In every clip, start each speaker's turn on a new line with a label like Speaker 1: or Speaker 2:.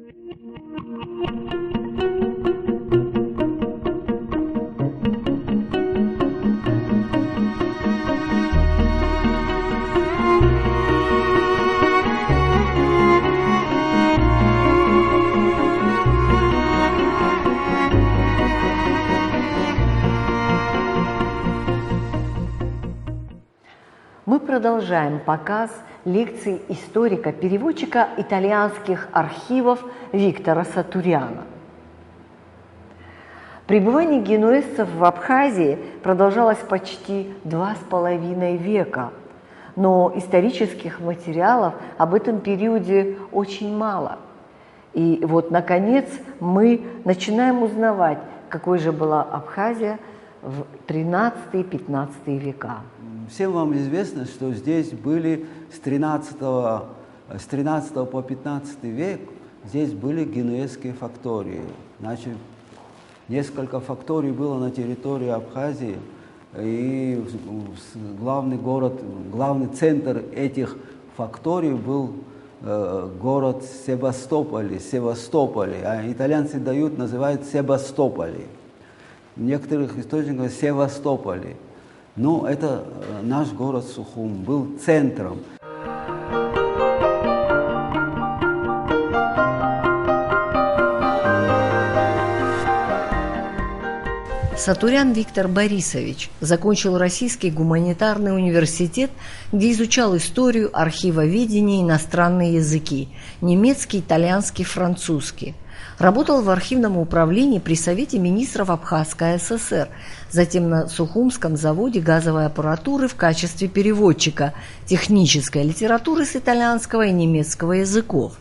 Speaker 1: Мы продолжаем показ лекций историка-переводчика итальянских архивов Виктора Сатуряна. Пребывание генуэзцев в Абхазии продолжалось почти 2,5 века, но исторических материалов об этом периоде очень мало. И вот, наконец, мы начинаем узнавать, какой же была Абхазия в XIII-XV века.
Speaker 2: Всем вам известно, что здесь были с 13 по 15 век, здесь были генуэзские фактории. Значит, несколько факторий было на территории Абхазии, и главный центр этих факторий был город Севастополь, а итальянцы называют Себастополи. В некоторых источниках Севастополи. Но это наш город Сухум был центром.
Speaker 1: Сатурян Виктор Борисович закончил Российский гуманитарный университет, где изучал историю, архивоведение, иностранные языки – немецкий, итальянский, французский. Работал в архивном управлении при Совете министров Абхазской ССР, затем на Сухумском заводе газовой аппаратуры в качестве переводчика технической литературы с итальянского и немецкого языков.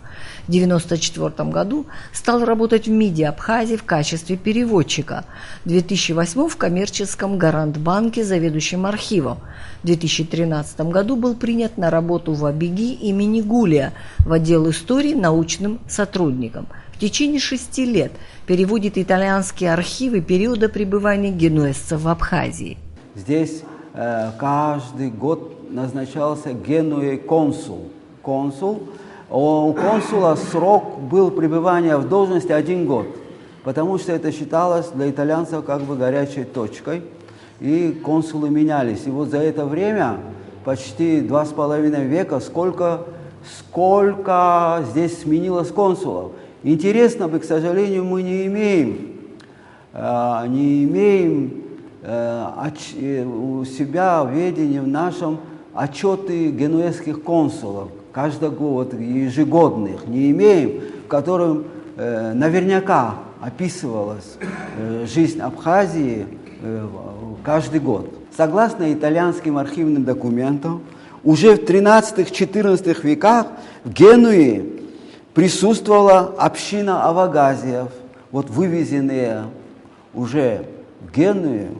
Speaker 1: В 1994 году стал работать в МИДе Абхазии в качестве переводчика. В 2008 в коммерческом Гарантбанке заведующим архивом. В 2013 году был принят на работу в Абиги имени Гулия в отдел истории научным сотрудником. В течение 6 лет переводит итальянские архивы периода пребывания генуэзцев в Абхазии.
Speaker 2: Здесь каждый год назначался Генуей консул. У консула срок был пребывания в должности 1 год, потому что это считалось для итальянцев как бы горячей точкой, и консулы менялись. И вот за это время, почти 2,5 века, сколько здесь сменилось консулов. Интересно, к сожалению, мы не имеем у себя в ведении в нашем отчеты генуэзских консулов, ежегодных, не имеем, в котором наверняка описывалась жизнь Абхазии каждый год. Согласно итальянским архивным документам, уже в XIII-XIV веках в Генуе присутствовала община авагазиев, вот вывезенные уже в Геную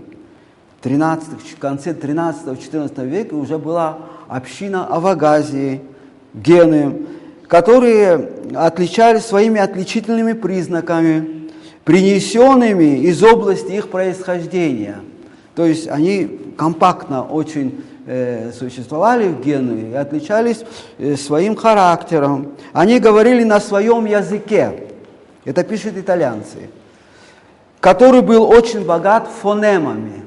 Speaker 2: в конце XIII-XIV века уже была община авагазии в Генуе, которые отличались своими отличительными признаками, принесенными из области их происхождения. То есть они компактно очень существовали в Генуе и отличались своим характером. Они говорили на своем языке, это пишут итальянцы, который был очень богат фонемами.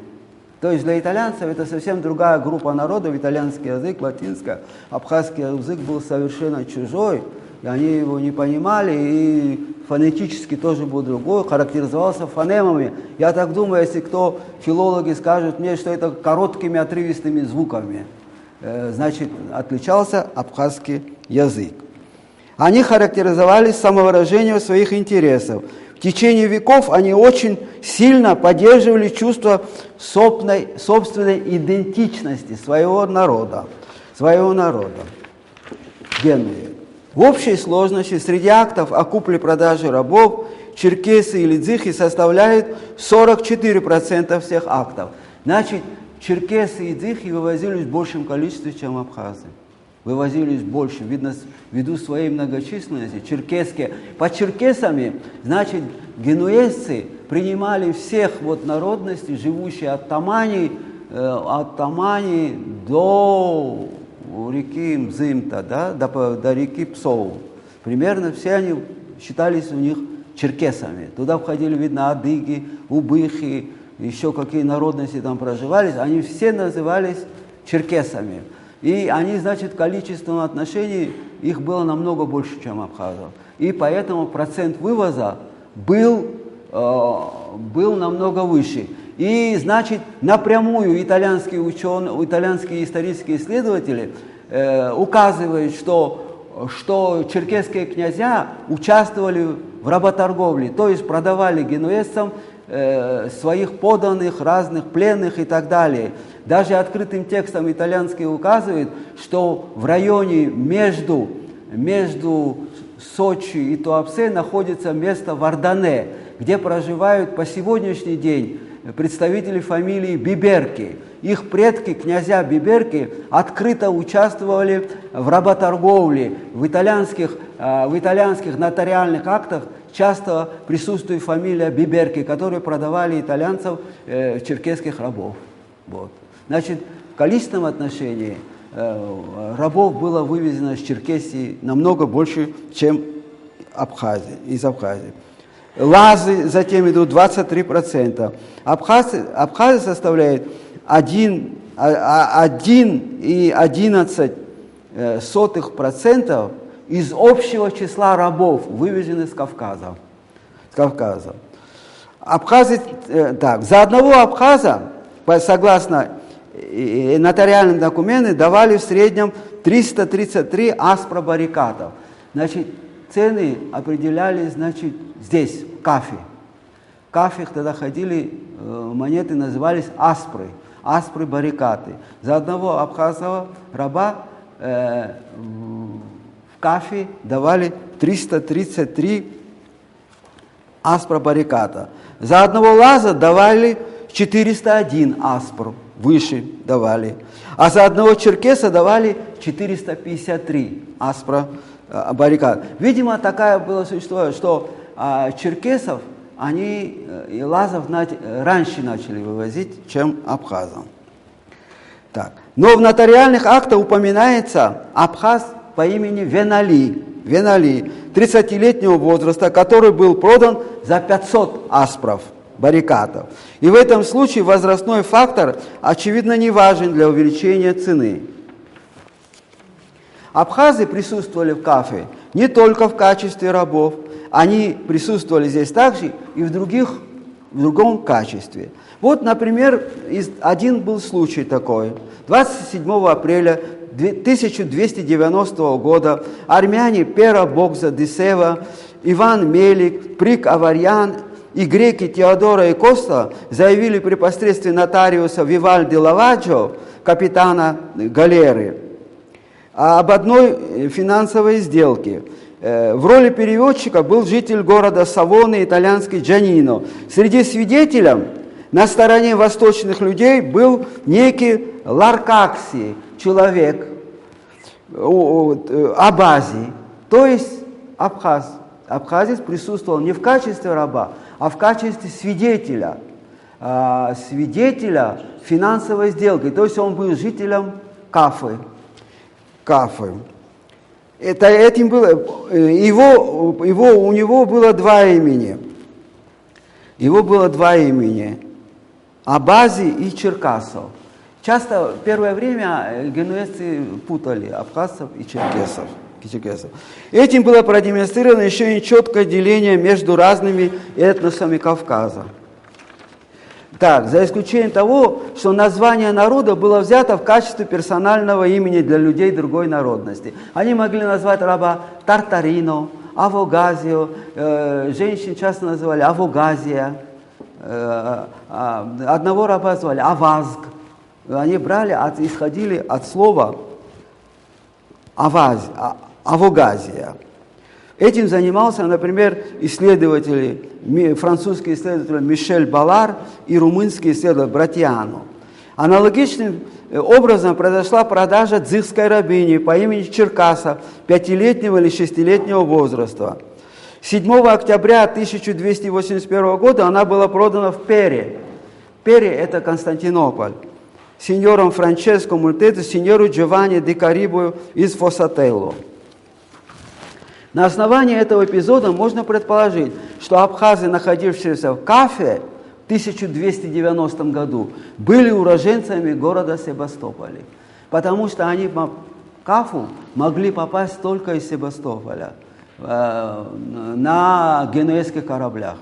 Speaker 2: То есть для итальянцев это совсем другая группа народов, итальянский язык, латинский, абхазский язык был совершенно чужой, и они его не понимали, и фонетически тоже был другой, характеризовался фонемами. Я так думаю, если кто, филологи, скажут мне, что это короткими отрывистыми звуками, значит, отличался абхазский язык. Они характеризовались самовыражением своих интересов. В течение веков они очень сильно поддерживали чувство собственной идентичности своего народа. Генуи. В общей сложности среди актов о купле-продаже рабов черкесы или дзихи составляют 44% всех актов. Значит, черкесы и дзихи вывозились в большем количестве, чем абхазы. Вывозились больше, видно, ввиду своей многочисленности. Черкесские. Под черкесами, значит, генуэзцы принимали всех вот народностей, живущие от Тамани до реки Мзымта, да, до реки Псоу. Примерно все они считались у них черкесами. Туда входили, видно, адыги, убыхи, еще какие народности там проживались, они все назывались черкесами. И они, значит, в количественном отношении их было намного больше, чем абхазов. И поэтому процент вывоза был намного выше. И, значит, напрямую итальянские ученые, итальянские исторические исследователи указывают, что черкесские князья участвовали в работорговле, то есть продавали генуэзцам своих подданных, разных пленных и так далее. Даже открытым текстом итальянские указывают, что в районе между Сочи и Туапсе находится место Вардане, где проживают по сегодняшний день представители фамилии Биберки. Их предки, князья Биберки, открыто участвовали в работорговле. В итальянских нотариальных актах часто присутствует фамилия Биберки, которые продавали итальянцев черкесских рабов. Вот. Значит, в количественном отношении рабов было вывезено из Черкесии намного больше, чем из Абхазии. Лазы затем идут 23%. Абхазы составляют 1,11% из общего числа рабов, вывезенных с Кавказа. Абхазы, за одного абхаза, согласно нотариальным документам, давали в среднем 333 аспра барикатов. Значит, цены определялись, значит, здесь, в Кафе. В Кафе тогда ходили, монеты назывались аспры барикаты. За одного абхазского раба в Кафе давали 333 аспра бариката. За одного лаза давали 401 аспр, выше давали. А за одного черкеса давали 453 аспра баррикад. Видимо, такая была существовала, что черкесов они и лазов раньше начали вывозить, чем абхазов. Так. Но в нотариальных актах упоминается абхаз по имени Венали, 30-летнего возраста, который был продан за 500 аспров баррикатов. И в этом случае возрастной фактор, очевидно, не важен для увеличения цены. Абхазы присутствовали в Кафе не только в качестве рабов, они присутствовали здесь также и в другом качестве. Вот, например, один был случай такой. 27 апреля 1290 года армяне Пера Богза Десева, Иван Мелик, Прик Аварьян и греки Теодора и Коста заявили при посредстве нотариуса Вивальди Лаваджо, капитана галеры, об одной финансовой сделке. В роли переводчика был житель города Савоны, итальянский Джанино. Среди свидетелей на стороне восточных людей был некий Ларкакси, человек, Абази, то есть абхаз. Абхазец присутствовал не в качестве раба, а в качестве свидетеля финансовой сделки. То есть он был жителем Кафы. Этим было, у него было два имени. Абази и Черкасов. Часто в первое время генуэзцы путали абхазцев и черкесов. Этим было продемонстрировано еще и четкое деление между разными этносами Кавказа. Так, за исключением того, что название народа было взято в качестве персонального имени для людей другой народности. Они могли назвать раба Тартарино, Авогазио, женщин часто называли Авогазия, одного раба звали Авазг. Они исходили от слова Авогазия. Этим занимался, например, французский исследователь Мишель Балар и румынский исследователь Братьяно. Аналогичным образом произошла продажа дзыхской рабыни по имени Черкаса, 5-летнего или 6-летнего возраста. 7 октября 1281 года она была продана в Пере. Пере – это Константинополь. Сеньором Франческо Мультето, сеньору Джованни де Карибо из Фосателло. На основании этого эпизода можно предположить, что абхазы, находившиеся в Кафе в 1290 году, были уроженцами города Себастополя, потому что они в Кафу могли попасть только из Себастополя на генуэзских кораблях.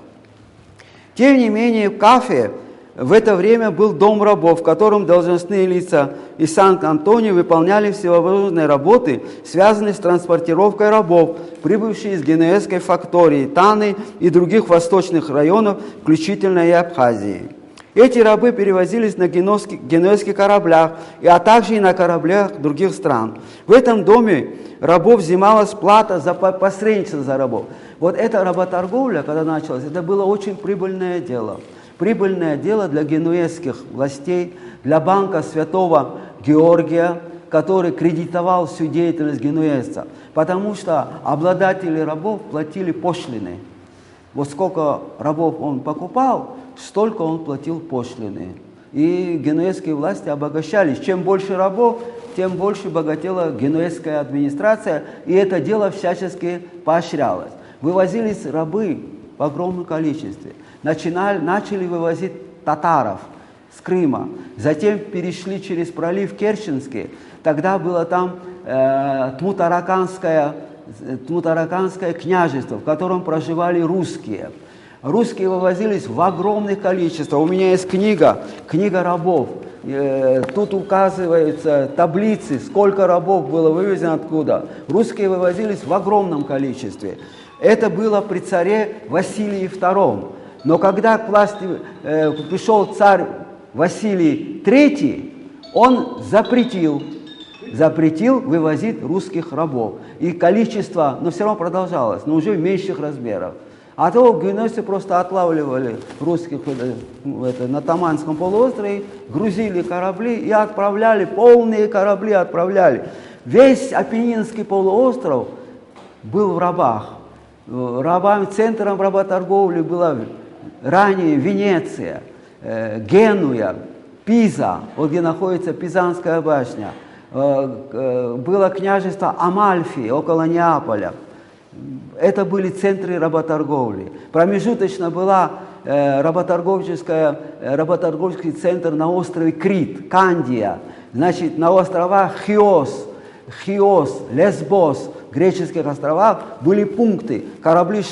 Speaker 2: Тем не менее, в Кафе в это время был дом рабов, в котором должностные лица из Сан-Антонио выполняли всевозможные работы, связанные с транспортировкой рабов, прибывшие из генуэзской фактории, Таны и других восточных районов, включительно и Абхазии. Эти рабы перевозились на генуэзских кораблях, а также и на кораблях других стран. В этом доме рабов взималась плата за посредничество за рабов. Вот эта работорговля, когда началась, это было очень прибыльное дело. Прибыльное дело для генуэзских властей, для банка Святого Георгия, который кредитовал всю деятельность генуэзца, потому что обладатели рабов платили пошлины. Вот сколько рабов он покупал, столько он платил пошлины. И генуэзские власти обогащались. Чем больше рабов, тем больше богатела генуэзская администрация, и это дело всячески поощрялось. Вывозились рабы в огромном количестве. Начали вывозить татаров с Крыма, затем перешли через пролив Керченский. Тогда было там Тмутараканское княжество, в котором проживали русские. Русские вывозились в огромных количествах. У меня есть книга рабов. Тут указываются таблицы, сколько рабов было вывезено откуда. Русские вывозились в огромном количестве. Это было при царе Василии II. Но когда к власти пришел царь Василий III, он запретил вывозить русских рабов. И количество, но все равно продолжалось, но уже в меньших размерах. А то генуэзцы просто отлавливали русских на Таманском полуострове, грузили корабли и отправляли, полные корабли отправляли. Весь Апеннинский полуостров был в рабах. Центром работорговли была ранее Венеция, Генуя, Пиза, вот где находится Пизанская башня. Было княжество Амальфи около Неаполя. Это были центры работорговли. Промежуточно была работорговский центр на острове Крит, Кандия. Значит, на островах Хиос, Лесбос, греческих островах были пункты. Корабли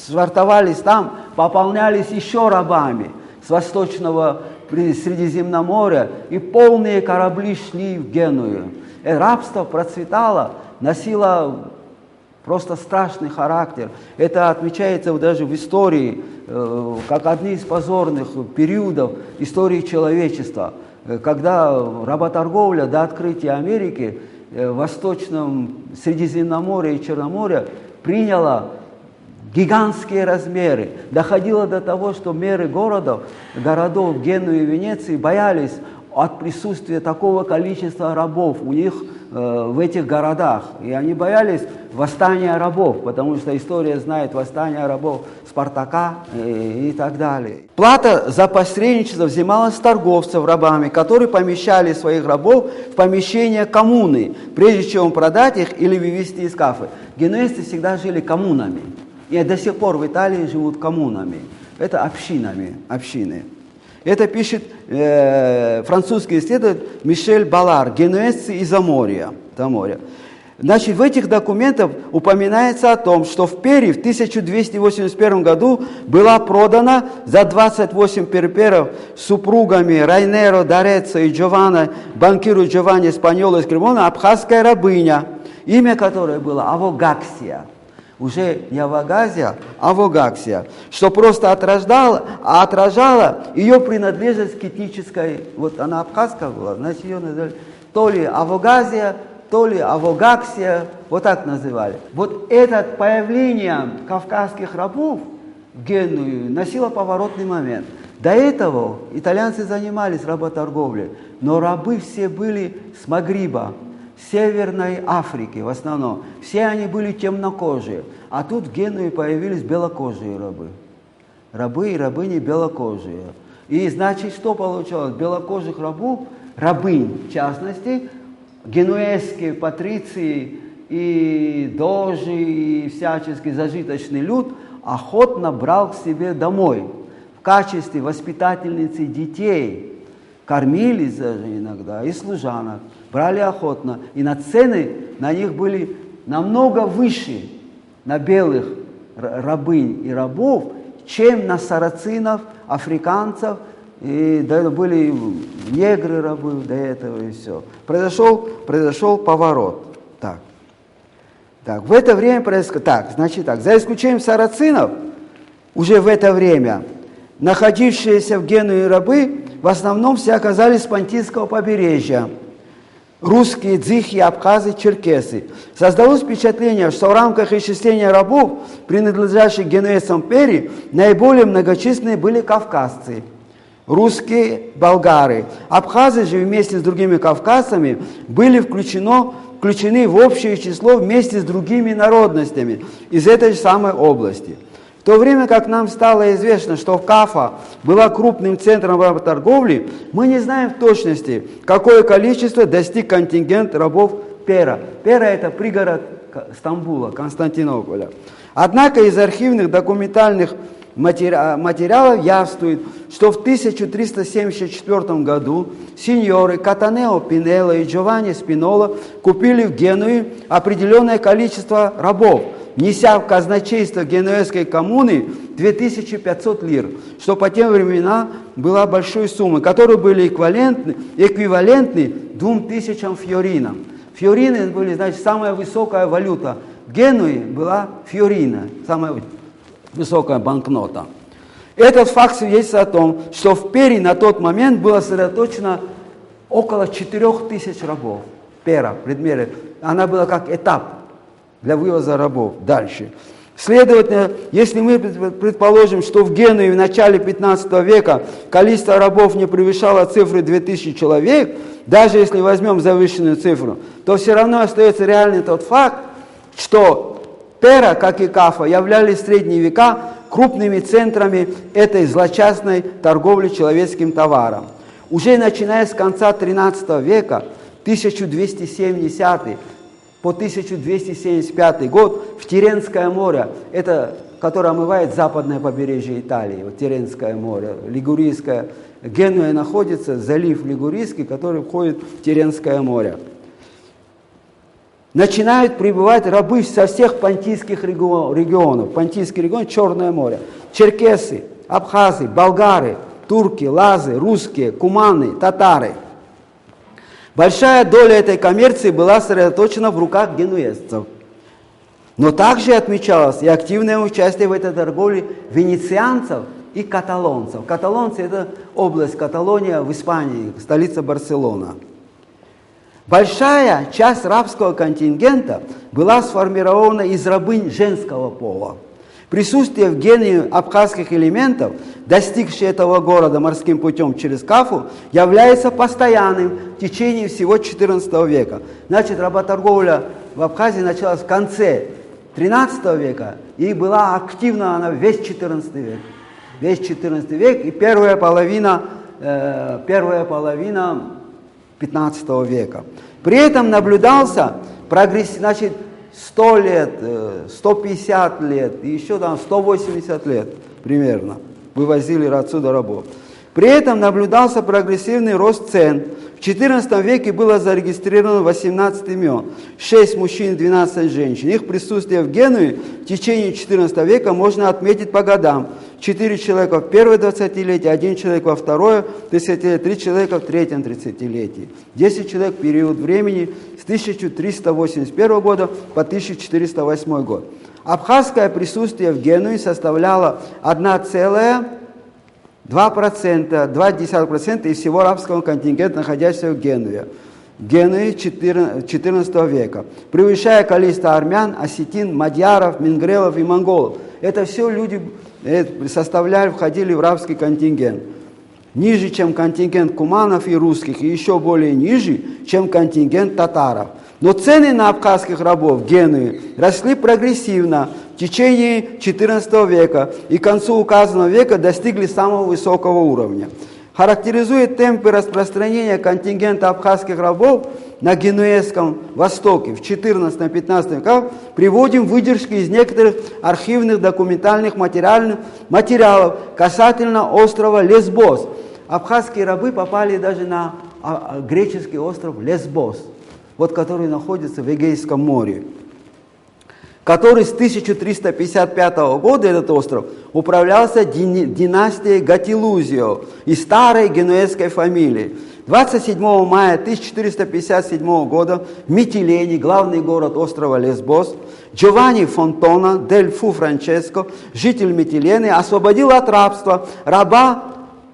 Speaker 2: швартовались там, пополнялись еще рабами с восточного Средиземноморья, и полные корабли шли в Геную. Рабство процветало, носило просто страшный характер. Это отмечается даже в истории, как один из позорных периодов истории человечества, когда работорговля до открытия Америки в восточном Средиземноморье и Черноморье приняла гигантские размеры. Доходило до того, что мэры городов Генуи и Венеции боялись от присутствия такого количества рабов у них в этих городах. И они боялись восстания рабов, потому что история знает восстание рабов Спартака и так далее. Плата за посредничество взималась с торговцев рабами, которые помещали своих рабов в помещение коммуны, прежде чем продать их или вывести из Кафы. Генуэзцы всегда жили коммунами. И до сих пор в Италии живут коммунами. Это общины. Это пишет французский исследователь Мишель Баллар, генуэзцы из Амория. Значит, в этих документах упоминается о том, что в Перри в 1281 году была продана за 28 перперов супругами Райнеро Дореццо и Джованна, банкиру Джованни Спаньоло из Кремона, абхазская рабыня, имя которой было Авогаксия. Уже не Авогазия, а Авогаксия, что просто отражало ее принадлежность к этнической, вот она абхазка была, значит ее называли то ли Авогазия, то ли Авогаксия, вот так называли. Вот это появление кавказских рабов в Геную носило поворотный момент. До этого итальянцы занимались работорговлей, но рабы все были с Магриба, Северной Африки в основном. Все они были темнокожие. А тут в Генуе появились белокожие рабы. Рабы и рабыни белокожие. И значит, что получалось? Белокожих рабов, рабынь в частности, генуэзские патриции и дожи, и всяческий зажиточный люд охотно брал к себе домой в качестве воспитательницы детей. Кормились даже иногда, и служанок брали охотно. И цены на них были намного выше, на белых рабынь и рабов, чем на сарацинов, африканцев, и да, были негры рабы до этого и все. Произошел поворот. Так, в это время за исключением сарацинов, уже в это время находившиеся в Генуе рабы в основном все оказались с Понтийского побережья. Русские, дзихи, абхазы, черкесы. Создалось впечатление, что в рамках исчисления рабов, принадлежащих генуэзцам Пери, наиболее многочисленные были кавказцы. Русские, болгары. Абхазы же вместе с другими кавказцами были включены в общее число вместе с другими народностями из этой же самой области. В то время как нам стало известно, что Кафа была крупным центром работорговли, мы не знаем в точности, какое количество достиг контингент рабов Пера. Пера – это пригород Стамбула, Константинополя. Однако из архивных документальных материалов явствует, что в 1374 году сеньоры Катанео Пинелло и Джованни Спинола купили в Генуе определенное количество рабов, неся в казначейство генуэзской коммуны 2500 лир, что по тем временам была большой суммой, которые были эквивалентны 2000 фьоринам. Фьорины были, значит, самая высокая валюта. В Генуе была фьорина, самая высокая банкнота. Этот факт свидетельствует о том, что в Пере на тот момент было сосредоточено около 4000 рабов. Пера, предмет, она была как этап для вывоза рабов дальше. Следовательно, если мы предположим, что в Генуе в начале 15 века количество рабов не превышало цифры 2000 человек, даже если возьмем завышенную цифру, то все равно остается реальный тот факт, что Пера, как и Кафа, являлись в средние века крупными центрами этой злочастной торговли человеческим товаром. Уже начиная с конца 13 века, 1270 по 1275 год, в Тиренское море, это, которое омывает западное побережье Италии, вот Тиренское море, Лигурийское, Генуя находится, залив Лигурийский, который входит в Тиренское море. Начинают прибывать рабы со всех понтийских регионов. Понтийский регион – Черное море. Черкесы, абхазы, болгары, турки, лазы, русские, куманы, татары. Большая доля этой коммерции была сосредоточена в руках генуэзцев. Но также отмечалось и активное участие в этой торговле венецианцев и каталонцев. Каталонцы – это область Каталония в Испании, столица Барселона. Большая часть рабского контингента была сформирована из рабынь женского пола. Присутствие в Генуе абхазских элементов, достигшие этого города морским путем через Кафу, является постоянным в течение всего XIV века. Значит, работорговля в Абхазии началась в конце XIII века и была активна она весь XIV век. Весь XIV век и первая половина XV века. При этом наблюдался прогресс, значит, 100 лет, 150 лет, и еще там 180 лет примерно вывозили отсюда рабов. При этом наблюдался прогрессивный рост цен. В XIV веке было зарегистрировано 18 имен, 6 мужчин, 12 женщин. Их присутствие в Генуе в течение XIV века можно отметить по годам. 4 человека в первое 20-летие, 1 человек во второе 30-летие, 3 человека в третьем 30-летии. 10 человек в период времени с 1381 года по 1408 год. Абхазское присутствие в Генуе составляло 2,2% из всего рабского контингента, находящегося в Генуе. Генуи XIV века, превышая количество армян, осетин, мадьяров, мингрелов и монголов. Это все люди входили в рабский контингент. Ниже, чем контингент куманов и русских, и еще более ниже, чем контингент татаров. Но цены на абхазских рабов в Генуе росли прогрессивно в течение XIV века и к концу указанного века достигли самого высокого уровня. характеризует темпы распространения контингента абхазских рабов на Генуэзском Востоке в XIV-XV веках, приводим выдержки из некоторых архивных документальных материалов касательно острова Лесбос. Абхазские рабы попали даже на греческий остров Лесбос, вот который находится в Эгейском море, который с 1355 года, этот остров, управлялся династией Гатилузио из старой генуэзской фамилии. 27 мая 1457 года в Митилене, главный город острова Лесбос, Джованни Фонтона дель Фу Франческо, житель Митилены, освободил от рабства раба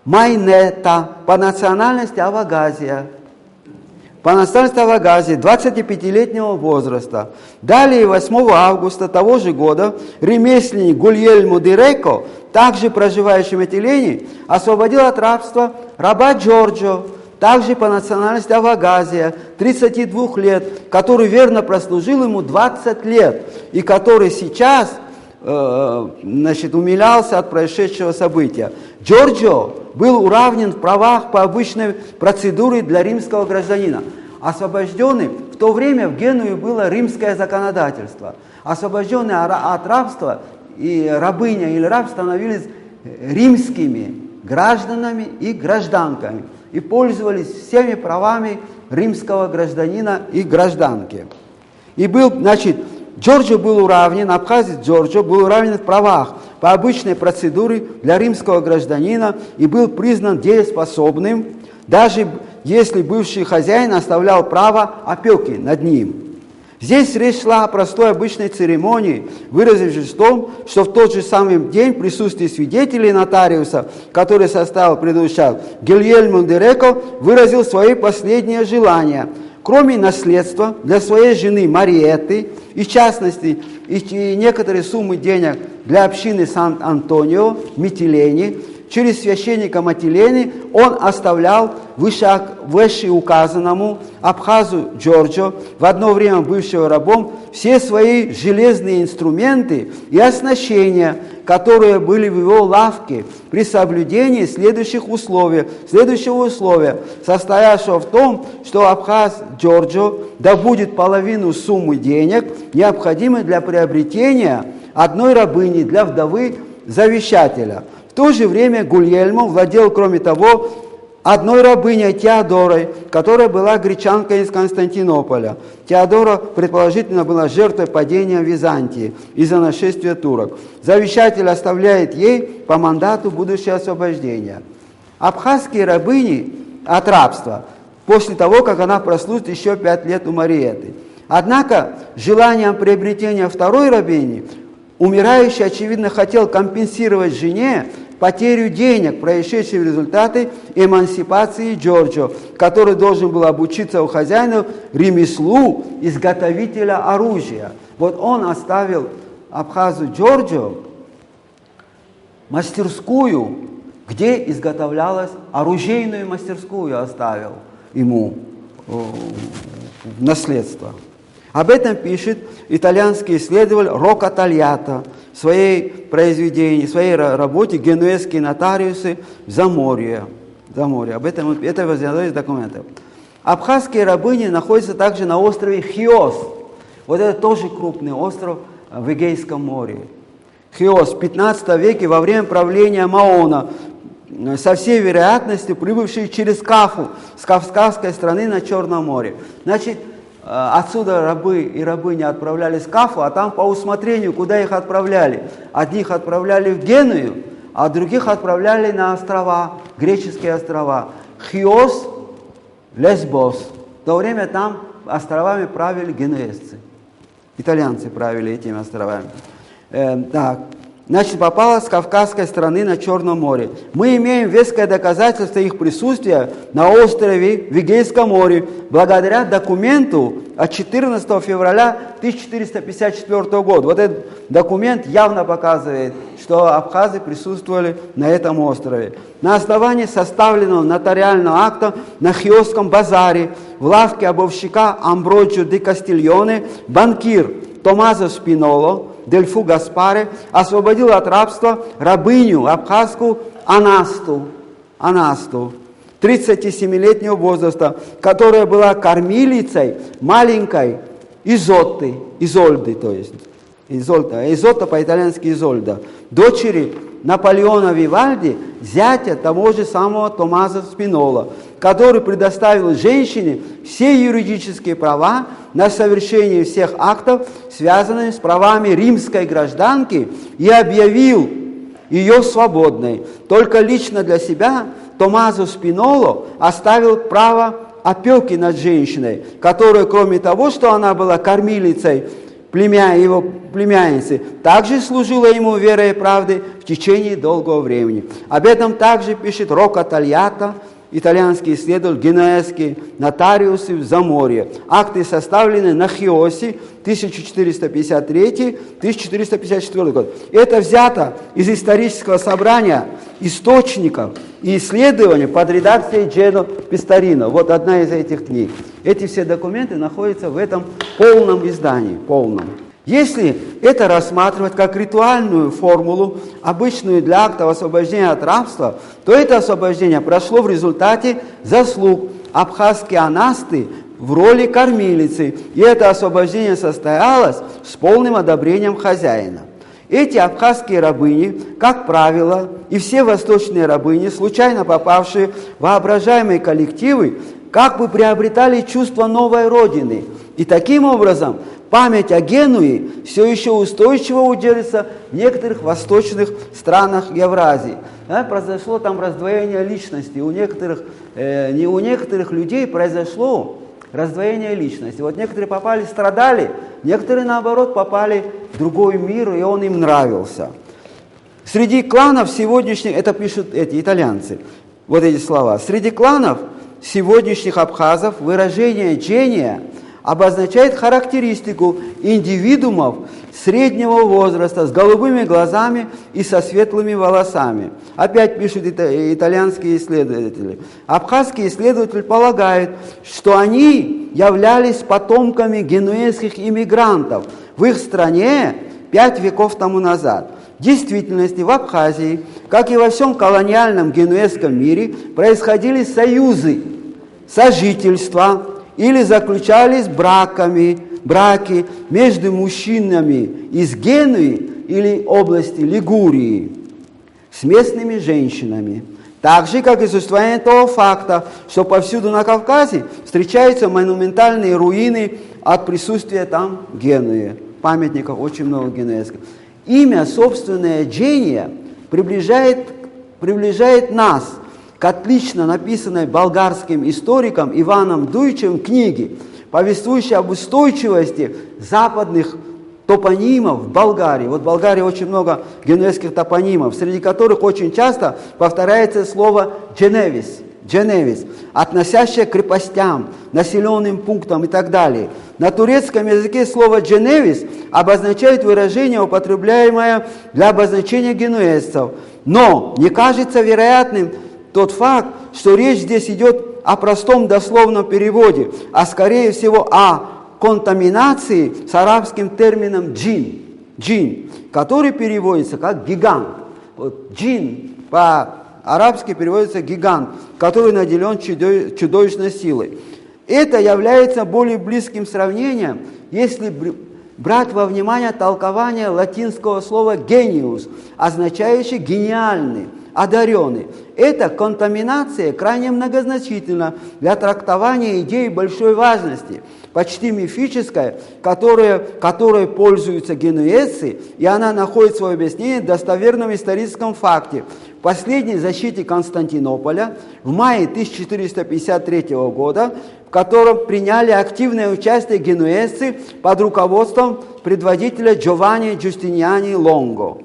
Speaker 2: Майнета по национальности Авагазия. 25-летнего возраста. Далее, 8 августа того же года, ремесленник Гульельмо де Реко, также проживающий в Митилене, освободил от рабства раба Джорджо, также по национальности Авагазия, 32 лет, который верно прослужил ему 20 лет, и который сейчас умилялся от происшедшего события. Джорджо был уравнен в правах по обычной процедуре для римского гражданина. Освобожденный, в то время в Генуе было римское законодательство. Освобожденные от рабства и рабыня или раб становились римскими гражданами и гражданками и пользовались всеми правами римского гражданина и гражданки. И был, Джорджо был уравнен, абхазец Джорджо был уравнен в правах по обычной процедуре для римского гражданина и был признан дееспособным, даже если бывший хозяин оставлял право опеки над ним. Здесь речь шла о простой обычной церемонии, выразившись в том, что в тот же самый день в присутствии свидетелей нотариуса, который составил предыдущий акт, Гильельмо де Реко выразил свои последние желания. Кроме наследства для своей жены Мариетты, и в частности, и некоторые суммы денег для общины Сан-Антонио, Митилене, через священника Митилены он оставлял вышеуказанному абхазу Джорджо, в одно время бывшего рабом, все свои железные инструменты и оснащения, которые были в его лавке, при соблюдении следующего условия, состоявшего в том, что абхаз Джорджо добудет половину суммы денег, необходимой для приобретения одной рабыни для вдовы завещателя. В то же время Гульельмо владел, кроме того, одной рабыней Теодорой, которая была гречанкой из Константинополя. Теодора, предположительно, была жертвой падения Византии из-за нашествия турок. Завещатель оставляет ей по мандату будущее освобождение. Абхазские рабыни от рабства, после того, как она прослужит еще 5 лет у Мариетты. Однако, желанием приобретения второй рабыни, умирающий, очевидно, хотел компенсировать жене потерю денег, происшедшей в результате эмансипации Джорджо, который должен был обучиться у хозяина ремеслу изготовителя оружия. Вот он оставил абхазу Джорджо мастерскую, где изготовлялась, оружейную мастерскую оставил ему в наследство. Об этом пишет итальянский исследователь Рокко Тальято в своей работе «Генуэзские нотариусы в Заморье». Об этом это возникает из документов. Абхазские рабыни находятся также на острове Хиос. Вот это тоже крупный остров в Эгейском море. Хиос в 15 веке во время правления Маона, со всей вероятностью прибывший через Кафу с Кавказской страны на Черном море. Отсюда рабы и рабыни отправлялись в Кафу, а там по усмотрению, куда их отправляли. Одних отправляли в Геную, а других отправляли на острова, греческие острова. Хиос, Лесбос. В то время там островами правили генуэзцы. Итальянцы правили этими островами. Попала с Кавказской страны на Черном море. Мы имеем веское доказательство их присутствия на острове в Эгейском море, благодаря документу от 14 февраля 1454 года. Вот этот документ явно показывает, что абхазы присутствовали на этом острове. На основании составленного нотариального акта на Хиосском базаре в лавке обувщика Амброджио де Кастильоне банкир Томазо Спиноло дель Фу Гаспаре освободил от рабства рабыню абхазскую Анасту. Анасту, 37-летнего возраста, которая была кормилицей маленькой Изольды, то есть Изотта по-итальянски Изольда, дочери Наполеона Вивальди, зятя того же самого Томмазо Спинола, который предоставил женщине все юридические права на совершение всех актов, связанных с правами римской гражданки, и объявил ее свободной. Только лично для себя Томмазо Спиноло оставил право опеки над женщиной, которая, кроме того, что она была кормилицей его племянницы, также служила ему верой и правдой в течение долгого времени. Об этом также пишет Рока Тальято, итальянский исследователь, генуэзский нотариусы в Заморье. Акты составлены на Хиосе, 1453-1454 год. Это взято из исторического собрания источников и исследований под редакцией Джено Пистарино. Вот одна из этих книг. Эти все документы находятся в этом полном издании, полном. Если это рассматривать как ритуальную формулу, обычную для актов освобождения от рабства, то это освобождение прошло в результате заслуг абхазской Анасты в роли кормилицы, и это освобождение состоялось с полным одобрением хозяина. Эти абхазские рабыни, как правило, и все восточные рабыни, случайно попавшие в воображаемые коллективы, как бы приобретали чувство новой родины, и таким образом память о Генуе все еще устойчиво удерживается в некоторых восточных странах Евразии. Произошло там раздвоение личности. У некоторых людей произошло раздвоение личности. Вот некоторые попали, страдали, некоторые, наоборот, попали в другой мир, и он им нравился. Среди кланов сегодняшних, это пишут эти итальянцы, вот эти слова, среди кланов сегодняшних абхазов выражение «джения» обозначает характеристику индивидуумов среднего возраста, с голубыми глазами и со светлыми волосами. Опять пишут итальянские исследователи. Абхазские исследователи полагают, что они являлись потомками генуэзских иммигрантов в их стране 5 веков тому назад. В действительности в Абхазии, как и во всем колониальном генуэзском мире, происходили союзы, сожительства, или заключались браки между мужчинами из Генуи или области Лигурии с местными женщинами. Так же, как и существование того факта, что повсюду на Кавказе встречаются монументальные руины от присутствия там Генуи. Памятников очень много генуэзских. Имя, собственное Джения, приближает нас к отлично написанной болгарским историком Иваном Дуйчем книге, повествующей об устойчивости западных топонимов в Болгарии. Вот в Болгарии очень много генуэзских топонимов, среди которых очень часто повторяется слово «дженевис», относящее к крепостям, населенным пунктам и так далее. На турецком языке слово «дженевис» обозначает выражение, употребляемое для обозначения генуэзцев. Но не кажется вероятным тот факт, что речь здесь идет о простом дословном переводе, а скорее всего о контаминации с арабским термином джин, который переводится как гигант. Вот джин по-арабски переводится гигант, который наделен чудовищной силой. Это является более близким сравнением, если брать во внимание толкование латинского слова genius, означающее гениальный, одаренный. Эта контаминация крайне многозначительна для трактования идеи большой важности, почти мифическая, которой пользуются генуэзцы, и она находит свое объяснение в достоверном историческом факте. В последней защите Константинополя в мае 1453 года, в котором приняли активное участие генуэзцы под руководством предводителя Джованни Джустиниани Лонго.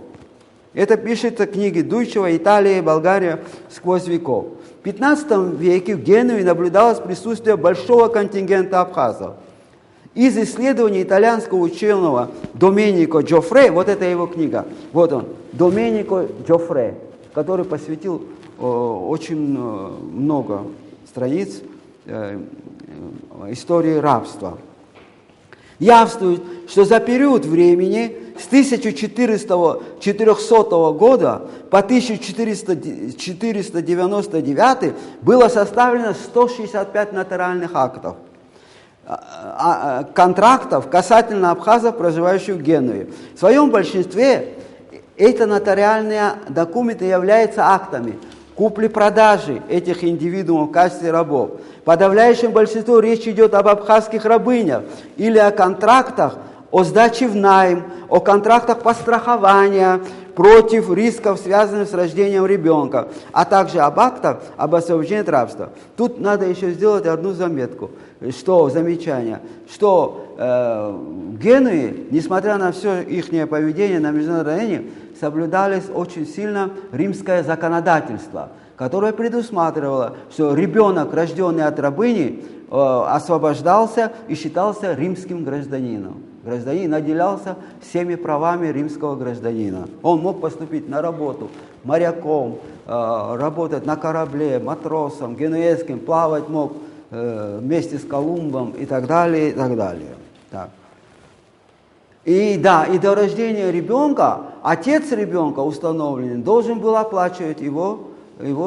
Speaker 2: Это пишется в книге Дуйчева «Италия и Болгария сквозь веков». В XV веке в Генуе наблюдалось присутствие большого контингента абхазов. Из исследований итальянского ученого Доменико Джофре, вот это его книга, вот он, Доменико Джофре, который посвятил очень много страниц истории рабства, явствует, что за период времени с 1400 года по 1499 было составлено 165 нотариальных актов, контрактов касательно абхазов, проживающих в Генуе. В своем большинстве эти нотариальные документы являются актами купли-продажи этих индивидуумов в качестве рабов. В подавляющем большинстве речь идет об абхазских рабынях или о контрактах о сдаче в найм, о контрактах по страхованию против рисков, связанных с рождением ребенка, а также об актах об освобождении от рабства. Тут надо еще сделать одну заметку, замечание, что в Генуе, несмотря на все их поведение на международной арене, соблюдалось очень сильно римское законодательство, которое предусматривало, что ребенок, рожденный от рабыни, освобождался и считался римским гражданином. Гражданин наделялся всеми правами римского гражданина. Он мог поступить на работу моряком, работать на корабле, матросом, генуэзским, плавать мог вместе с Колумбом и так далее, и так далее. Так. И до рождения ребенка отец ребенка установленный должен был оплачивать его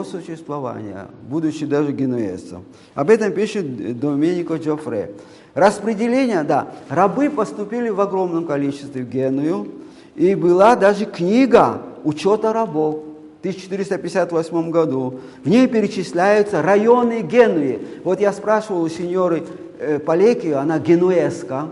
Speaker 2: существование, будучи даже генуэзцем. Об этом пишет Доменико Джоффре. Распределение, рабы поступили в огромном количестве в Геную, и была даже книга учета рабов в 1458 году. В ней перечисляются районы Генуи. Вот я спрашивал у сеньоры Палекио, она генуэзка,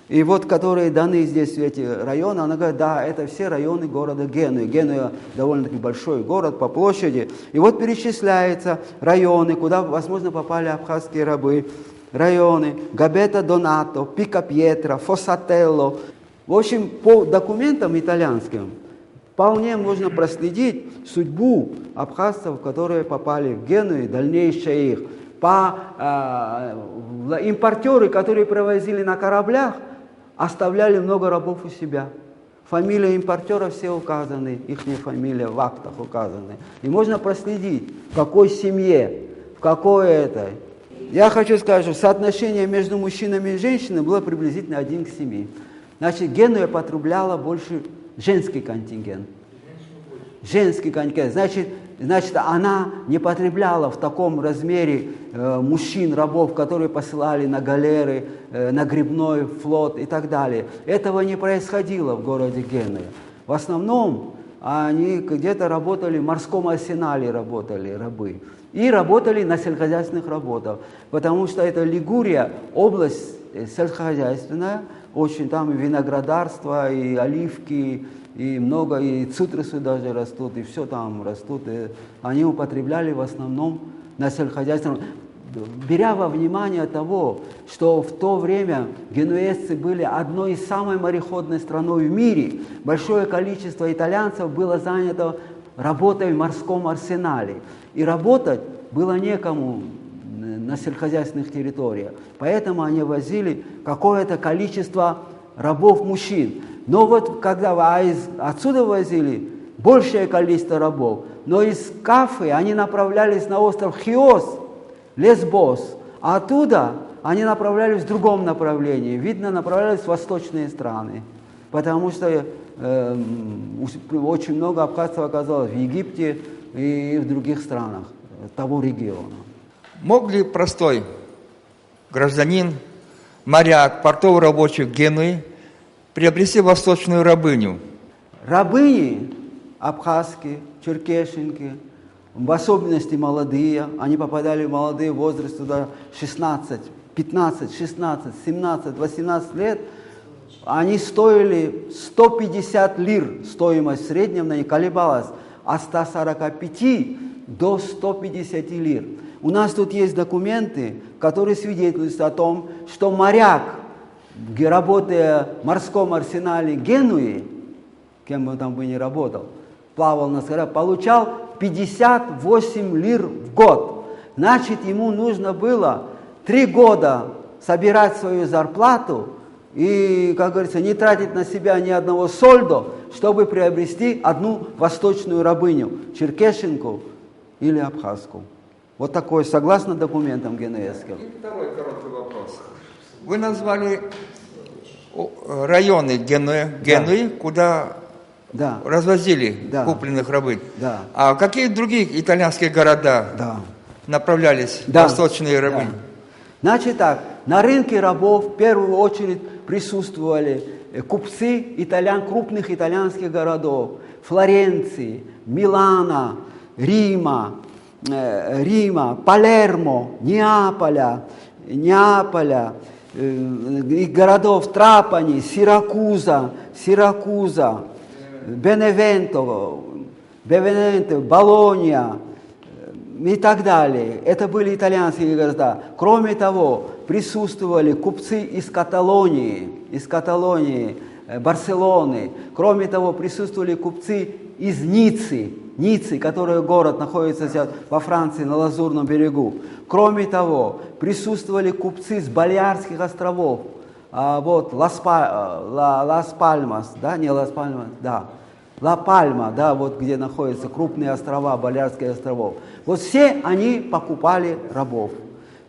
Speaker 2: и вот которые даны здесь эти районы, она говорит, это все районы города Генуи. Генуя довольно-таки большой город по площади. И вот перечисляются районы, куда, возможно, попали абхазские рабы. Районы Габета Донато, Пика Пьетро, Фоссателло. В общем, по документам итальянским вполне можно проследить судьбу абхазцев, которые попали в Геную, дальнейшее их. Импортеры, которые привозили на кораблях, оставляли много рабов у себя. Фамилии импортера все указаны, их фамилия в актах указаны. И можно проследить, в какой семье, в какой этой. Я хочу сказать, что соотношение между мужчинами и женщинами было приблизительно 1 к 7. Значит, Генуя потребляла больше женский контингент. Женский контингент. Значит, она не потребляла в таком размере мужчин, рабов, которые посылали на галеры, на гребной флот и так далее. Этого не происходило в городе Генуя. В основном они где-то работали, в морском арсенале работали рабы. И работали на сельскохозяйственных работах, потому что это Лигурия, область сельскохозяйственная, очень там и виноградарство, и оливки, и много, и цитрусы даже растут, и все там растут. И они употребляли в основном на сельскохозяйственном. Беря во внимание того, что в то время генуэзцы были одной из самой мореходной страной в мире, большое количество итальянцев было занято работой в морском арсенале. И работать было некому на сельскохозяйственных территориях. Поэтому они возили какое-то количество рабов-мужчин. Но вот когда отсюда возили большее количество рабов, но из Кафы они направлялись на остров Хиос, Лесбос, а оттуда они направлялись в другом направлении. Видно, направлялись в восточные страны, потому что очень много абхазцев оказалось в Египте и в других странах того региона.
Speaker 3: Мог ли простой гражданин, моряк, портовый рабочий Генуи приобрести восточную рабыню?
Speaker 2: Рабыни абхазские, черкешенки, в особенности молодые, они попадали в молодые возрасты до 16, 15, 16, 17, 18 лет, они стоили 150 лир, стоимость в среднем на них колебалась от 145 до 150 лир. У нас тут есть документы, которые свидетельствуют о том, что моряк, работая в морском арсенале Генуи, кем бы он там бы ни работал, плавал на корабле, получал 58 лир в год. Значит, ему нужно было 3 года собирать свою зарплату и, как говорится, не тратить на себя ни одного сольдо, чтобы приобрести одну восточную рабыню, черкешенку или абхазку. Вот такое, согласно документам генуэзским.
Speaker 3: И второй короткий вопрос. Вы назвали районы Генуи, куда
Speaker 2: Да.
Speaker 3: развозили
Speaker 2: Да.
Speaker 3: купленных рабынь.
Speaker 2: Да.
Speaker 3: А какие другие итальянские города
Speaker 2: Да.
Speaker 3: направлялись
Speaker 2: Да.
Speaker 3: восточные рабыни?
Speaker 2: Да. Значит так, на рынке рабов в первую очередь присутствовали купцы крупных итальянских городов, Флоренции, Милана, Рима, Палермо, Неаполя, и городов Трапани, Сиракуза, Беневенто, Болонья и так далее. Это были итальянские города. Кроме того, присутствовали купцы из Каталонии, Барселоны. Кроме того, присутствовали купцы из Ниццы, который город находится сейчас во Франции на Лазурном берегу. Кроме того, присутствовали купцы с Балиарских островов. Лас-Пальмас, да, не Лас-Пальмас, да. Ла-Пальма, да, вот где находятся крупные острова, Балиарских островов. Вот все они покупали рабов.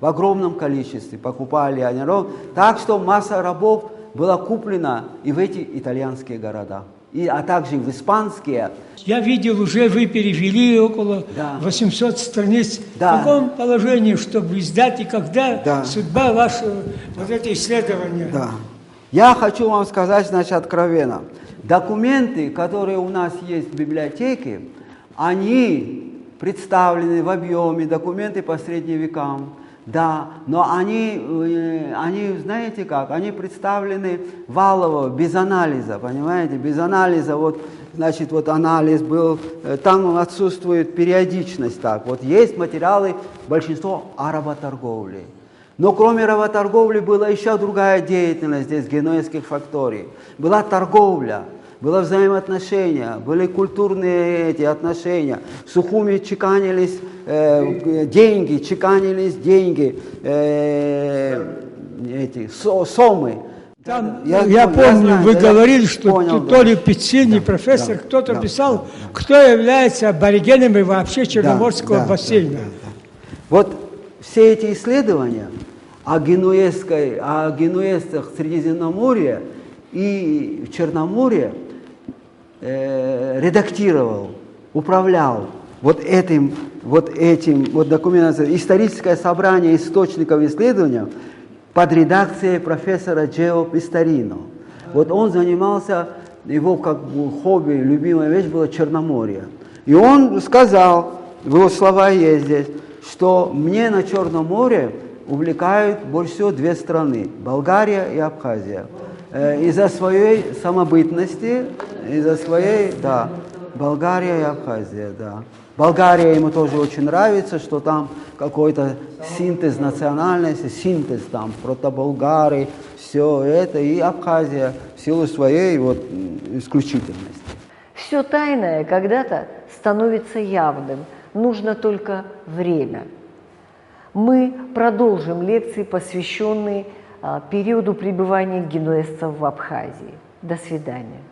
Speaker 2: В огромном количестве покупали они рабов. Так что масса рабов была куплена и в эти итальянские города, а также в испанские.
Speaker 4: Я видел, уже вы перевели около 800 страниц.
Speaker 2: Да.
Speaker 4: В каком положении, чтобы издать, и когда судьба вашего, вот это исследования?
Speaker 2: Да. Я хочу вам сказать, значит, откровенно. Документы, которые у нас есть в библиотеке, они представлены в объеме, документы по средним векам. Да, но они, знаете как, они представлены валово, без анализа, понимаете, без анализа, вот, значит, вот анализ был, там отсутствует периодичность, так, вот есть материалы, большинство о работорговле. Но кроме работорговли была еще другая деятельность здесь, генуэзских факторий. Была торговля, было взаимоотношения, были культурные эти отношения. В Сухуми чеканились деньги, сомы.
Speaker 4: Там, я помню, вы говорили, что то ли Пиццини, профессор, кто-то писал, кто является аборигенами вообще Черноморского бассейна.
Speaker 2: Вот все эти исследования о генуэзцах Средиземноморья и Черноморья редактировал, управлял вот этим документом. Историческое собрание источников исследования под редакцией профессора Джео Пистарино. Вот он занимался, его как бы хобби, любимая вещь была Черноморье. И он сказал, его слова есть здесь, что мне на Черном море увлекают больше всего две страны – Болгария и Абхазия. Из-за своей самобытности, Болгария и Абхазия, да. Болгария ему тоже очень нравится, что там какой-то синтез национальности, синтез там, протоболгары, все это, и Абхазия в силу своей вот исключительности.
Speaker 1: Все тайное когда-то становится явным, нужно только время. Мы продолжим лекции, посвященные периоду пребывания генуэзцев в Абхазии. До свидания.